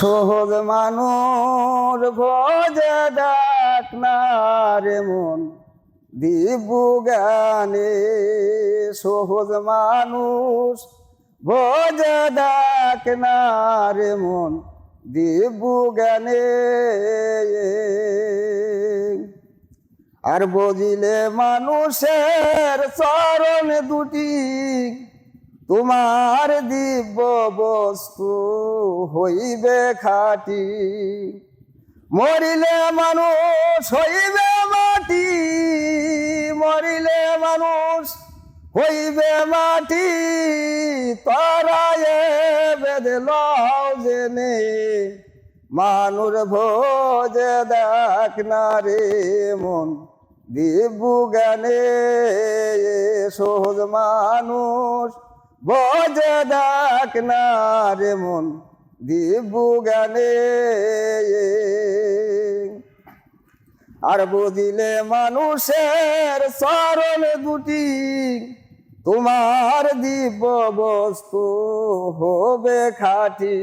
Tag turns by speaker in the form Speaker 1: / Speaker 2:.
Speaker 1: সহজ মানুষ ভজে ডাক না রে মন দিব্য জ্ঞানে। সহজ মানুষ ভজে ডাক না রে মন দিব্য জ্ঞানে। আর বুঝিলে মানুষের চরণ দুটি তোমার দিব্য বস্তু হইবে খাটি। মরিলে মানুষ হইবে মাটি, মরিলে মানুষ হইবে মাটি। তরায়ে বেদে লও জেনে মানুষ ভোজে দেখ না রে মন দিব্য জ্ঞানে। সহজ মানুষ ভোজে দেখ না রে মন দিব্য জ্ঞানে। আর বুঝিলে মানুষের চরণ দুটি তোমার দিব্য বস্তু হবে খাটি।